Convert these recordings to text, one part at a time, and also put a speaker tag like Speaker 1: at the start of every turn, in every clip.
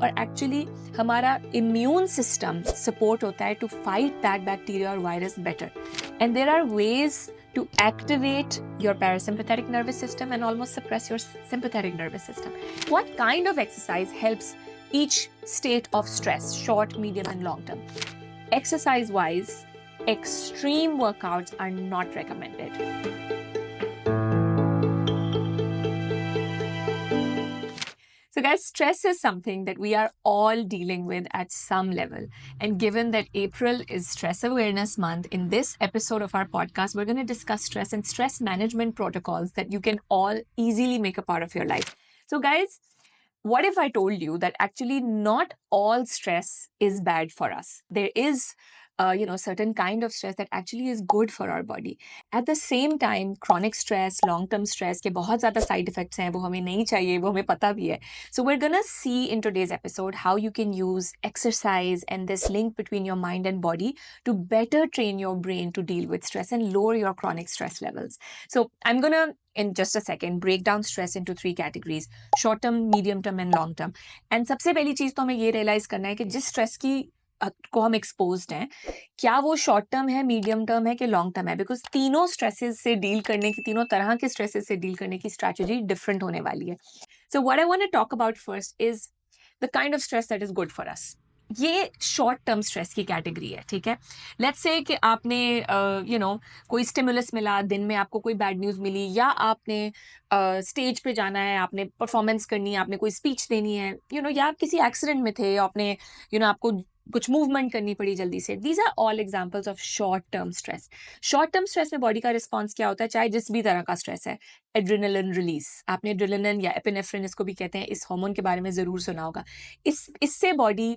Speaker 1: और एक्चुअली हमारा immune system support होता है टू फाइट दैट बैक्टीरिया और virus better. And there are ways to activate your parasympathetic nervous system and almost suppress your sympathetic nervous system. What kind of exercise helps each state of stress, short, medium, and long term? Exercise wise, extreme workouts are not recommended. So guys, stress is something that we are all dealing with at some level. And given that April is Stress Awareness Month, in this episode of our podcast, we're going to discuss stress and stress management protocols that you can all easily make a part of your life. So guys, what if I told you that actually not all stress is bad for us? There is certain kind of stress that actually is good for our body. At the same time, chronic stress, long-term stress के बहुत ज़्यादा side effects हैं, वो हमें नहीं चाहिए, वो हमें पता भी है. So we're gonna see in today's episode how you can use exercise and this link between your mind and body to better train your brain to deal with stress and lower your chronic stress levels. So I'm gonna, in just a second, break down stress into 3 categories: short term, medium term and long term. And सबसे पहली चीज़ तो हमें ये realize करना है कि जिस stress को हम exposed हैं, क्या वो शॉर्ट टर्म है, मीडियम टर्म है कि लॉन्ग टर्म है? बिकॉज तीनों स्ट्रेसेस से डील करने की, तीनों तरह के स्ट्रेसेस से डील करने की स्ट्रैटेजी डिफरेंट होने वाली है. So what I want to talk about first is the kind of stress that is good for us. ये शॉर्ट टर्म स्ट्रेस की कैटेगरी है, ठीक है. लेट्स से कि आपने कोई स्टिमुलस मिला, दिन में आपको कोई बैड न्यूज़ मिली, या आपने स्टेज पे जाना है, आपने परफॉर्मेंस करनी है, आपने कोई स्पीच देनी है, या आप किसी एक्सीडेंट में थे, आपने आपको कुछ मूवमेंट करनी पड़ी जल्दी से. These are all examples of short term stress. Short term stress में बॉडी का रिस्पॉन्स क्या होता है, चाहे जिस भी तरह का स्ट्रेस है? Adrenaline release. आपने एड्रेनलिन या एपिनेफ्रिन इसको भी कहते हैं, इस हार्मोन के बारे में जरूर सुना होगा. इससे बॉडी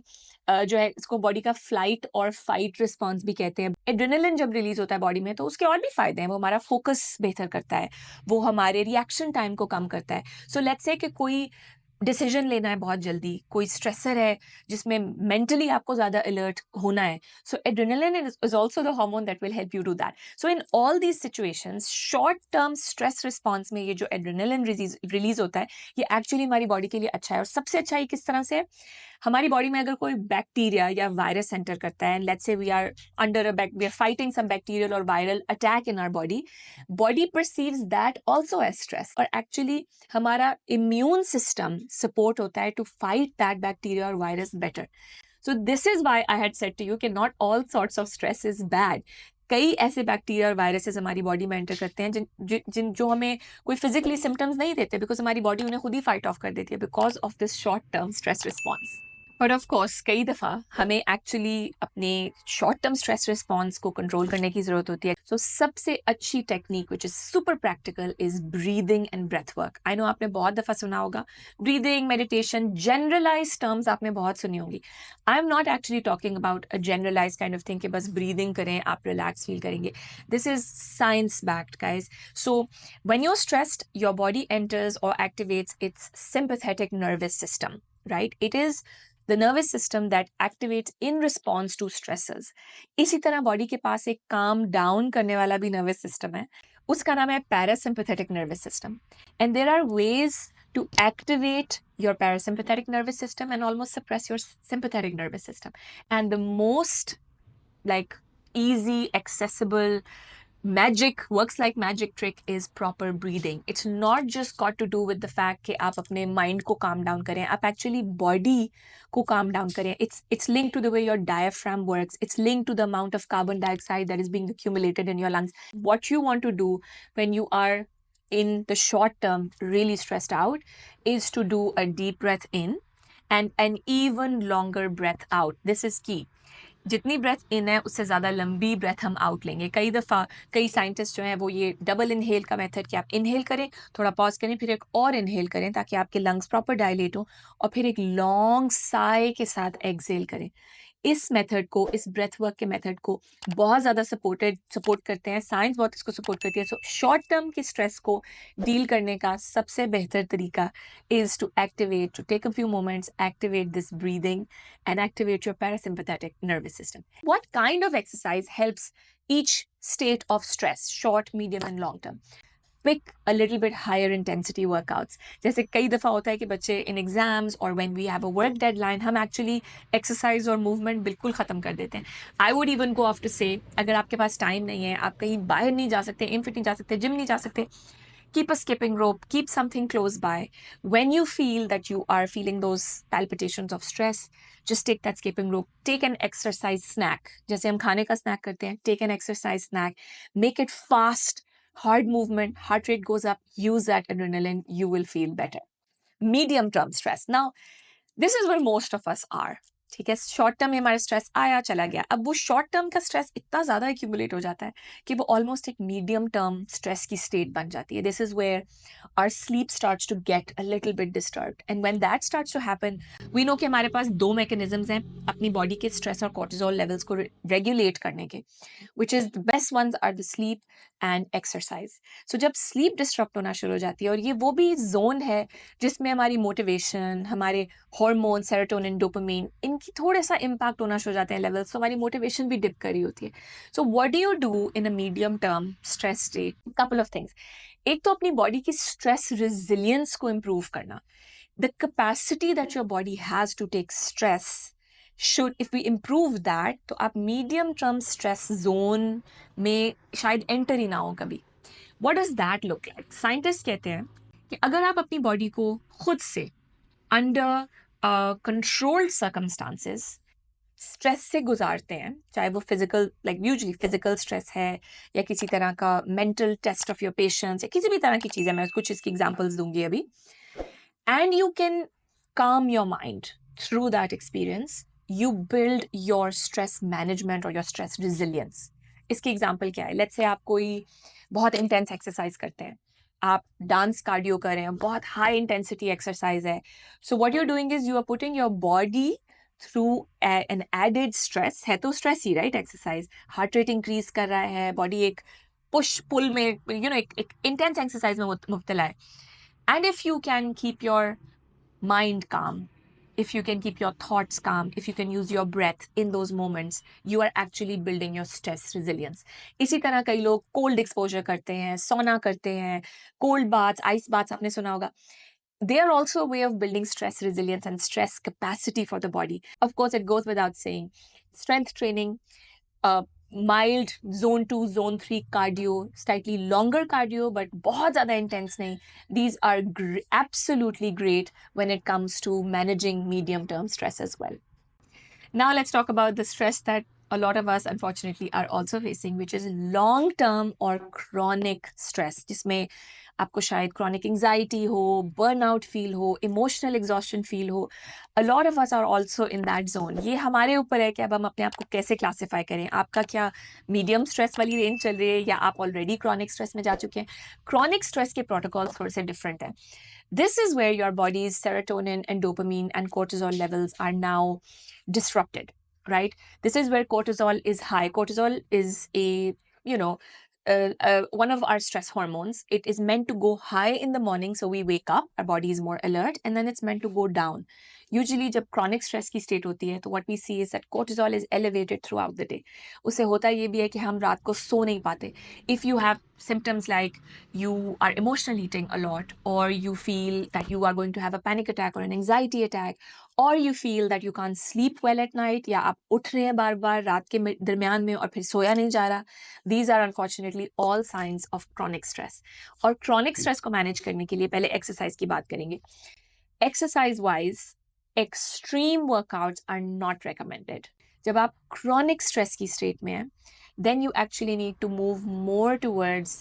Speaker 1: जो है, इसको बॉडी का फ्लाइट और फाइट रिस्पॉन्स भी कहते हैं. एड्रेनलिन जब रिलीज होता है बॉडी में तो उसके और भी फायदे हैं. वो हमारा फोकस बेहतर करता है, वो हमारे रिएक्शन टाइम को कम करता है. सो लेट्स से कि कोई डिसीजन लेना है बहुत जल्दी, कोई स्ट्रेसर है जिसमें मेंटली आपको ज़्यादा अलर्ट होना है, so adrenaline is also the hormone that will help you do that. So in all these situations, short term stress response में ये जो एड्रेनलिन रिलीज होता है, ये एक्चुअली हमारी बॉडी के लिए अच्छा है. और सबसे अच्छा ये किस तरह से है? हमारी बॉडी में अगर कोई बैक्टीरिया या वायरस एंटर करता है, let's say we are fighting some bacterial और viral attack in our body perceives that also as stress. और एक्चुअली हमारा इम्यून सिस्टम सपोर्ट होता है टू फाइट दैट बैक्टीरिया और virus better. So this is why I had said to you कि not all sorts of stress is bad. कई ऐसे bacteria और viruses हमारी बॉडी में एंटर करते हैं जिन जो हमें कोई फिजिकली सिम्टम्स नहीं देते, बिकॉज हमारी बॉडी उन्हें खुद ही फाइट ऑफ कर देती है because of this short term stress response. But of course कई दफ़ा हमें एक्चुअली अपने शॉर्ट टर्म स्ट्रेस रिस्पॉन्स को कंट्रोल करने की ज़रूरत होती है. सो सबसे अच्छी technique which is super practical is breathing and breath work. I know आपने बहुत दफ़ा सुना होगा ब्रीदिंग, मेडिटेशन, जनरलाइज टर्म्स आपने बहुत सुनी होंगी. I am not actually talking about a generalize kind of thing कि बस ब्रीदिंग करें आप रिलैक्स फील करेंगे. This is science backed guys. So when you are stressed, your body enters और activates its sympathetic nervous system, right? It is the nervous system that activates in response to stresses. इसी तरह body के पास एक calm down करने वाला भी nervous system है, उसका नाम है parasympathetic nervous system. And there are ways to activate your parasympathetic nervous system and almost suppress your sympathetic nervous system. And the most easy, accessible, works like magic trick is proper breathing. It's not just got to do with the fact कि आप अपने mind को calm down करें, आप actually body को calm down करें. It's linked to the way your diaphragm works. It's linked to the amount of carbon dioxide that is being accumulated in your lungs. What you want to do when you are in the short term really stressed out is to do a deep breath in and an even longer breath out. This is key. जितनी breath in है उससे ज़्यादा लंबी breath हम out लेंगे. कई दफ़ा कई साइंटिस्ट जो हैं वो ये डबल इनहेल का मेथड कि आप इनहेल करें, थोड़ा पॉज करें, फिर एक और इनहेल करें ताकि आपके लंग्स प्रॉपर डायलेट हो, और फिर एक लॉन्ग साय के साथ एक्सहेल करें. इस मेथड को, इस ब्रेथ वर्क के मेथड को बहुत ज़्यादा सपोर्ट करते हैं, साइंस बहुत इसको सपोर्ट करती है. सो शॉर्ट टर्म के स्ट्रेस को डील करने का सबसे बेहतर तरीका is to take a few moments, activate this breathing and activate your parasympathetic nervous system. What kind of exercise helps each state of stress, short, medium, and long term? pick a little bit higher intensity workouts. जैसे कई दफ़ा होता है कि बच्चे in exams or when we have a work deadline हम actually exercise और movement बिल्कुल ख़त्म कर देते हैं. I would even go off to say अगर आपके पास time नहीं है, आप कहीं बाहर नहीं जा सकते, इनफिट नहीं जा सकते, जिम नहीं जा सकते, keep a skipping rope, keep something close by. When you feel that you are feeling those palpitations of stress, just take that skipping rope, take an exercise snack. जैसे हम खाने का snack करते हैं, take an exercise snack, make it fast, hard movement, heart rate goes up, use that adrenaline, you will feel better. Medium term stress. Now, this is where most of us are. ठीक है, short term में हमारा stress आया चला गया. अब वो short term का स्ट्रेस इतना ज़्यादा एक्यूमुलेट हो जाता है कि वो ऑलमोस्ट एक मीडियम टर्म स्ट्रेस की स्टेट बन जाती है. This is where our sleep starts to get a little bit disturbed, and when that starts to happen, we know कि हमारे पास दो मैकेनिज्म्स हैं अपनी बॉडी के स्ट्रेस और कोर्टिजोल लेवल्स को रेगुलेट करने के, which is the best ones are the sleep and exercise. So जब स्लीप डिस्टर्ब होना शुरू हो जाती है, और ये वो भी जोन है जिसमें हमारी मोटिवेशन, हमारे हार्मोन सेरोटोनिन, डोपामाइन, इनकी थोड़ा सा इम्पैक्ट होना शुरू हो जाते हैं लेवल्स, तो हमारी मोटिवेशन भी डिप कर रही होती है. So what do you do in a medium term stress state? Couple of things. एक तो अपनी बॉडी की स्ट्रेस रेजिलियंस को इम्प्रूव करना. The capacity that your body has to take stress should, if we improve that, तो आप medium term stress zone में शायद एंटर ही ना हो कभी. What does that look like? Scientist कहते हैं कि अगर आप अपनी बॉडी को खुद से अंडर कंट्रोल्ड सर्कमस्टांसेस स्ट्रेस से गुजारते हैं, चाहे वो physical, like usually physical stress है, या किसी तरह का mental test of your patience, या किसी भी तरह की चीज़ है, मैं कुछ इसकी एग्जांपल्स दूंगी अभी, and you can calm your mind through that experience, you build your stress management or your stress resilience. इसकी एग्जांपल क्या है? लेट्स से आप कोई बहुत इंटेंस एक्सरसाइज करते हैं, आप डांस कार्डियो कर रहे हैं, बहुत हाई इंटेंसिटी एक्सरसाइज है. So what you are doing is you are putting your body through an added stress. है तो स्ट्रेस ही, right? Exercise heart rate increase कर रहा है, बॉडी एक पुश पुल में, यू नो, एक इंटेंस एक्सरसाइज में मुब्तला है. And if you can keep your mind calm, if you can keep your thoughts calm, if you can use your breath in those moments, you are actually building your stress resilience. इसी तरह कई लोग cold exposure करते हैं, sauna करते हैं, cold baths, ice baths आपने सुना होगा. They are also a way of building stress resilience and stress capacity for the body. Of course, it goes without saying, strength training, mild zone 2 zone 3 cardio, slightly longer cardio but बहुत ज़्यादा intense नहीं. These are absolutely great when it comes to managing medium term stress as well. Now let's talk about the stress that a lot of us unfortunately are also facing, which is long term or chronic stress, जिसमें आपको शायद chronic anxiety हो, burnout feel हो, emotional exhaustion feel हो. A lot of us are also in that zone. ये हमारे ऊपर है कि अब हम अपने आप को कैसे क्लासीफाई करें. आपका क्या मीडियम स्ट्रेस वाली रेंज चल रही है, या आप ऑलरेडी क्रॉनिक स्ट्रेस में जा चुके हैं? क्रॉनिक स्ट्रेस के प्रोटोकॉल थोड़े से डिफरेंट हैं. This is where your body's serotonin and dopamine and cortisol levels are now disrupted, right? This is where cortisol is high. Cortisol is a, you know, one of our stress hormones. It is meant to go high in the morning, so we wake up, our body is more alert, and then it's meant to go down. Usually जब chronic stress की state होती है, तो what we see is that cortisol is elevated throughout the day. उससे होता ये भी है कि हम रात को सो नहीं पाते. If you have symptoms like you are emotional eating a lot, or you feel that you are going to have a panic attack or an anxiety attack, or you feel that you can't sleep well at night, या आप उठ रहे हैं बार बार रात के दरमियान में और फिर सोया नहीं जा रहा, these are unfortunately all signs of chronic stress. और chronic stress को manage करने के लिए पहले exercise की बात करेंगे. Exercise wise, extreme workouts are not recommended. जब आप chronic stress की state में हैं, then you actually need to move more towards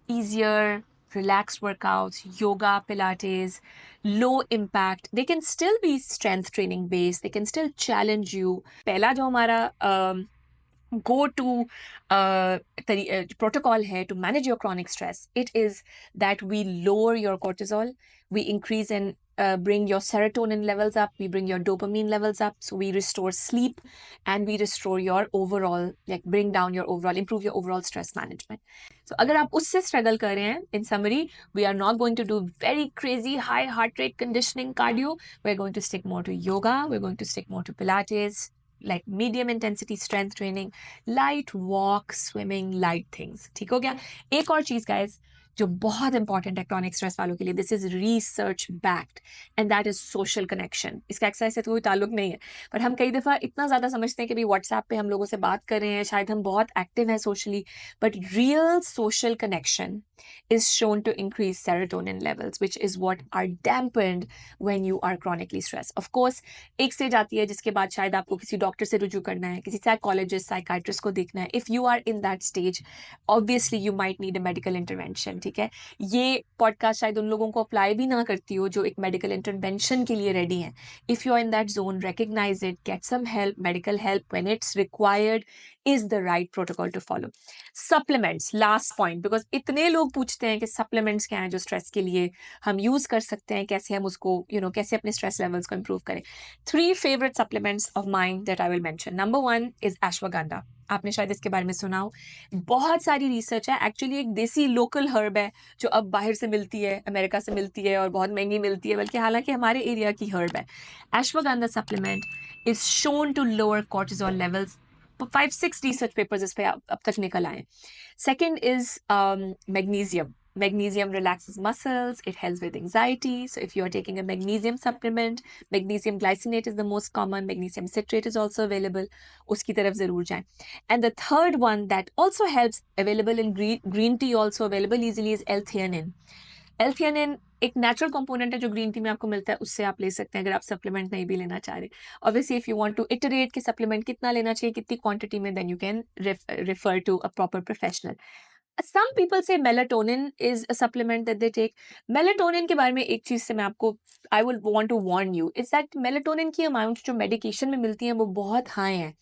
Speaker 1: easier, relaxed workouts, yoga, pilates, low impact. They can still be strength training based. They can still challenge you. पहला जो हमारा go to protocol hai to manage your chronic stress, it is that we lower your cortisol, we increase and bring your serotonin levels up, we bring your dopamine levels up, so we restore sleep and we restore your overall, like bring down your overall, improve your overall stress management. So agar aap usse struggle kar rahe hain, in summary, we are not going to do very crazy high heart rate conditioning cardio. We're going to stick more to yoga, we're going to stick more to pilates, like medium intensity strength training, light walk, swimming, light things. ठीक हो गया? एक और चीज guys, जो बहुत important है chronic stress वालों के लिए, this is research backed, and that is social connection. इसका एक्सरसाइज से तो कोई ताल्लुक नहीं है, पर हम कई दफ़ा इतना ज़्यादा समझते हैं कि भाई व्हाट्सएप पे हम लोगों से बात कर रहे हैं, शायद हम बहुत एक्टिव हैं socially, but real social connection is shown to increase serotonin levels, which is what are dampened when you are chronically stressed. Of course, एक स्टेज आती है जिसके बाद शायद आपको किसी डॉक्टर से रुजू करना है, किसी साइकोलॉजिस्ट साइकाइट्रिस्ट को देखना है. If you are in that stage, obviously you might need a medical intervention. ठीक है, ये पॉडकास्ट शायद उन लोगों को अप्लाई भी ना करती हो जो एक मेडिकल इंटरवेंशन के लिए रेडी हैं. If you are in that zone, recognize it, get some help, medical help when it's required is the right protocol to follow. Supplements, last point, because इतने लोग पूछते हैं कि supplements क्या हैं जो स्ट्रेस के लिए हम यूज कर सकते हैं, कैसे हम उसको कैसे अपने स्ट्रेस लेवल्स को इम्प्रूव करें. 3 favorite supplements of mine that I will mention. Number 1 is ashwagandha. आपने शायद इसके बारे में सुना हो. बहुत सारी रिसर्च है, एक्चुअली एक देसी लोकल हर्ब है जो अब बाहर से मिलती है, अमेरिका से मिलती है और बहुत महंगी मिलती है, बल्कि हालांकि हमारे एरिया की हर्ब है. ashwagandha supplement is shown to lower cortisol levels. 5-6 research papers इस पे अब तक निकल आए. Second is magnesium. Magnesium relaxes muscles, it helps with anxiety. So if you are taking a magnesium supplement, magnesium glycinate is the most common, magnesium citrate is also available. उसकी तरफ ज़रूर जाएं. And the third one that also helps, available in green tea, also available easily, is L-theanine. L-theanine एक natural component है जो green tea में आपको मिलता है, उससे आप ले सकते हैं अगर आप सप्लीमेंट नहीं भी लेना चाह रहे. Obviously if you want to iterate कि सप्लीमेंट कितना लेना चाहिए, कितनी क्वांटिटी में, then you can refer to a proper professional. Some people say melatonin is a supplement that they take. Melatonin के बारे में एक चीज़ से मैं आपको, I will want to warn you, is that melatonin की अमाउंट जो मेडिकेशन में मिलती है वो बहुत हाई है.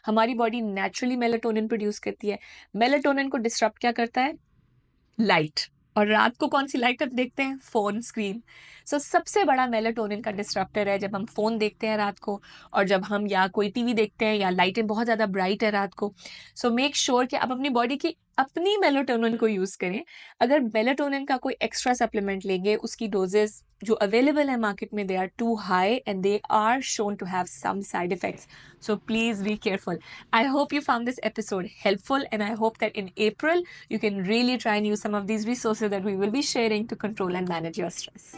Speaker 1: हमारी बॉडी नेचुरली मेलाटोनिन प्रोड्यूस करती है. मेलाटोनिन को डिस्टर्ब क्या करता है? लाइट. और रात को कौन सी लाइट आप देखते हैं? Phone screen. सो सबसे बड़ा मेलाटोनिन का डिस्ट्रप्टर है जब हम फोन देखते हैं रात को, और जब हम या कोई टीवी देखते हैं या लाइटें बहुत ज़्यादा ब्राइट है रात को. सो मेक श्योर कि आप अपनी बॉडी की अपनी मेलाटोनिन को यूज़ करें. अगर मेलाटोनिन का कोई एक्स्ट्रा सप्लीमेंट लेंगे, उसकी डोजेस जो अवेलेबल है मार्केट में, they are too high and they are shown to have some side effects. So please be careful. I hope you found this episode helpful, and I hope that in April you can really try and use some of these resources that we will be sharing to control and manage your stress.